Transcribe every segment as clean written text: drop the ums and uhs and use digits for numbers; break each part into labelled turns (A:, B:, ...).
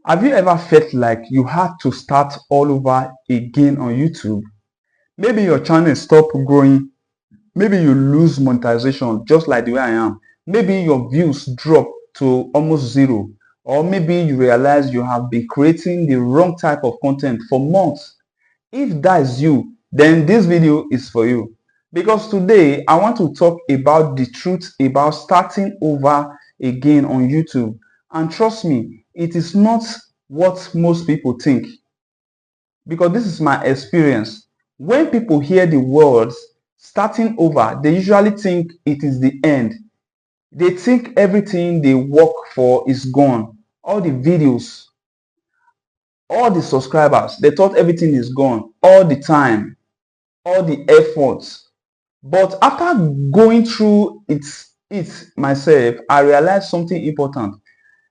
A: Have you ever felt like you had to start all over again on YouTube? Maybe your channel stopped growing. Maybe you lose monetization just like the way I am. Maybe your views drop to almost zero. Or maybe you realize you have been creating the wrong type of content for months. If that is you, then this video is for you. Because today I want to talk about the truth about starting over again on YouTube. And trust me, it is not what most people think. Because this is my experience. When people hear the words starting over, they usually think it is the end. They think everything they work for is gone. All the videos, all the subscribers, they thought everything is gone. All the time, all the efforts. But after going through it myself, I realized something important.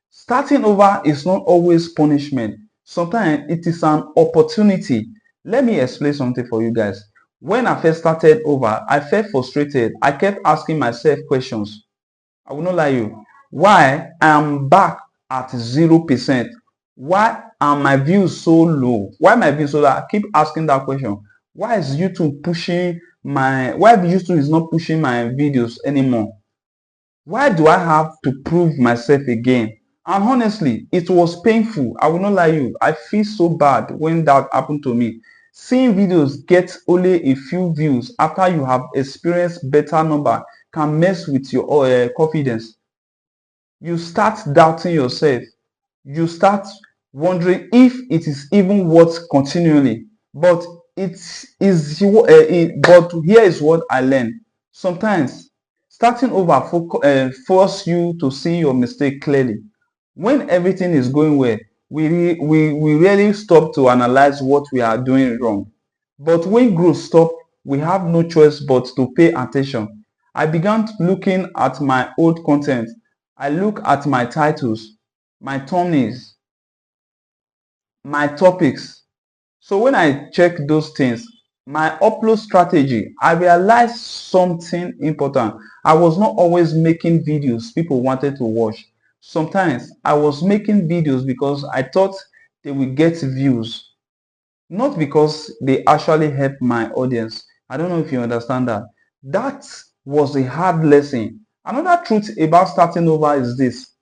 A: Starting over is not always punishment. Sometimes it is an opportunity. Let me explain something for you guys. When I first started over, I felt frustrated. I kept asking myself questions. I will not lie you. Why I am back at 0%? Why are my views so low? Why my views so low? I keep asking that question. Why is YouTube pushing why YouTube is not pushing my videos anymore? Why do I have to prove myself again? And honestly, it was painful. I will not lie you. I feel so bad when that happened to me. Seeing videos get only a few views after you have experienced better number can mess with your confidence. You start doubting yourself. You start wondering if it is even worth continually. But but here is what I learned. Sometimes starting over force you to see your mistake clearly. When everything is going well, we really stop to analyze what we are doing wrong. But when growth stops, we have no choice but to pay attention. I began looking at my old content. I look at my titles, my thumbnails, my topics. So when I check those things, my upload strategy, I realized something important. I was not always making videos people wanted to watch. Sometimes I was making videos because I thought they would get views, not because they actually help my audience. I don't know if you understand that. That was a hard lesson. Another truth about starting over is this.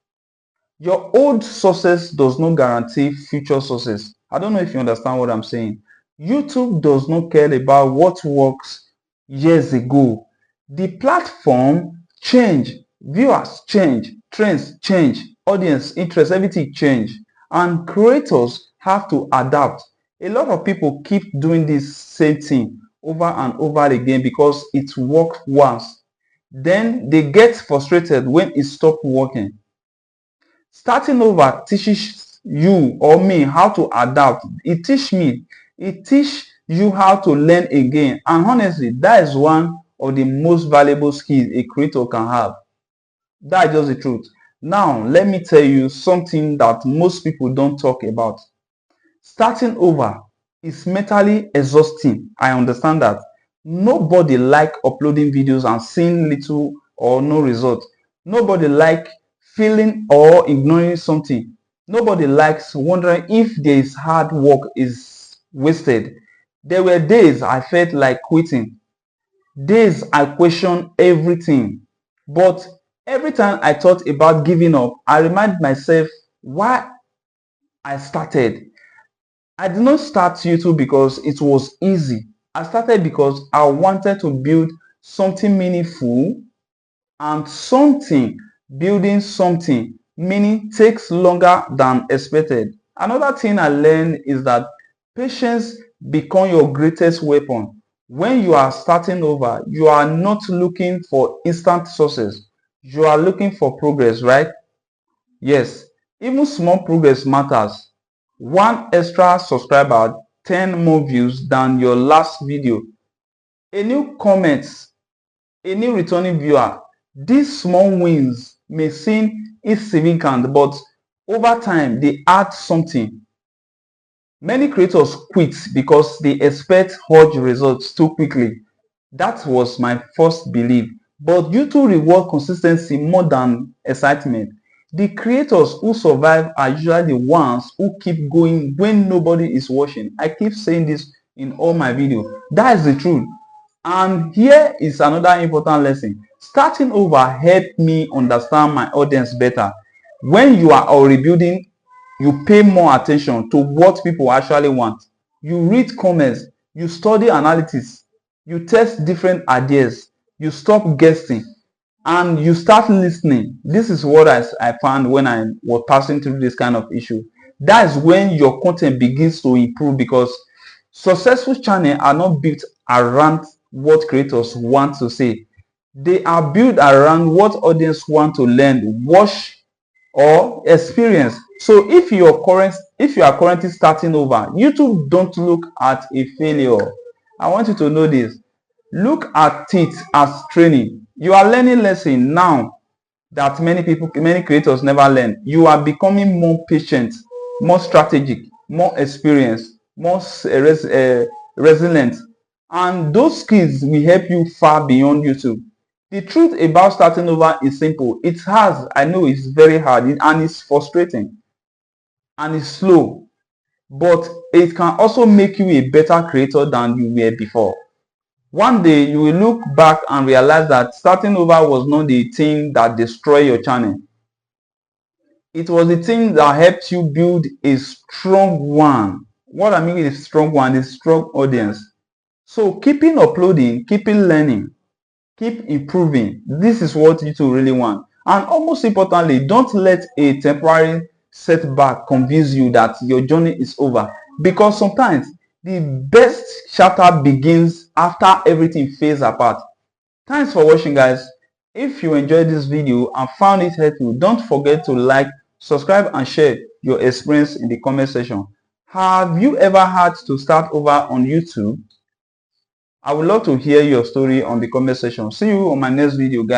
A: Your old success does not guarantee future success. I don't know if you understand what I'm saying. YouTube does not care about what works years ago. The platform change, viewers change, trends change, audience interest, everything change. And creators have to adapt. A lot of people keep doing this same thing over and over again because it worked once. Then they get frustrated when it stops working. Starting over teaches you or me how to adapt. It teach you how to learn again. And honestly, that is one of the most valuable skills a creator can have. That is just the truth. Now, let me tell you something that most people don't talk about. Starting over is mentally exhausting. I understand that. Nobody like uploading videos and seeing little or no result. Nobody like feeling or ignoring something. Nobody likes wondering if this hard work is wasted. There were days I felt like quitting. Days I questioned everything. But every time I thought about giving up, I remind myself why I started. I did not start YouTube because it was easy. I started because I wanted to build something meaningful, and building something meaning takes longer than expected. Another thing I learned is that patience becomes your greatest weapon. When you are starting over, you are not looking for instant success. You are looking for progress, right? Yes, even small progress matters. One extra subscriber, 10 more views than your last video. A new comment, a new returning viewer. These small wins may seem insignificant, but over time they add something. Many creators quit because they expect huge results too quickly. That was my first belief. But YouTube reward consistency more than excitement. The creators who survive are usually the ones who keep going when nobody is watching. I keep saying this in all my videos. That is the truth. And here is another important lesson. Starting over helped me understand my audience better. When you are rebuilding, you pay more attention to what people actually want. You read comments, you study analytics, you test different ideas, you stop guessing, and you start listening. This is what I found when I was passing through this kind of issue. That is when your content begins to improve, because successful channels are not built around what creators want to say. They are built around what audience want to learn, watch, or experience. So if you are currently starting over, YouTube don't look at a failure. I want you to know this. Look at it as training. You are learning lesson now that many creators never learn. You are becoming more patient, more strategic, more experienced, more resilient, and those skills will help you far beyond YouTube. The truth about starting over is simple. I know it's very hard and it's frustrating and it's slow, but it can also make you a better creator than you were before. One day you will look back and realize that starting over was not the thing that destroyed your channel. It was the thing that helped you build a strong one. What I mean is a strong one, a strong audience. So keeping uploading, keeping learning, keep improving. This is what YouTube really want. And almost importantly, don't let a temporary setback convince you that your journey is over. Because sometimes the best chapter begins after everything fades apart. Thanks for watching, guys. If you enjoyed this video and found it helpful, don't forget to like, subscribe, and share your experience in the comment section. Have you ever had to start over on YouTube? I would love to hear your story on the comment section. See you on my next video, guys.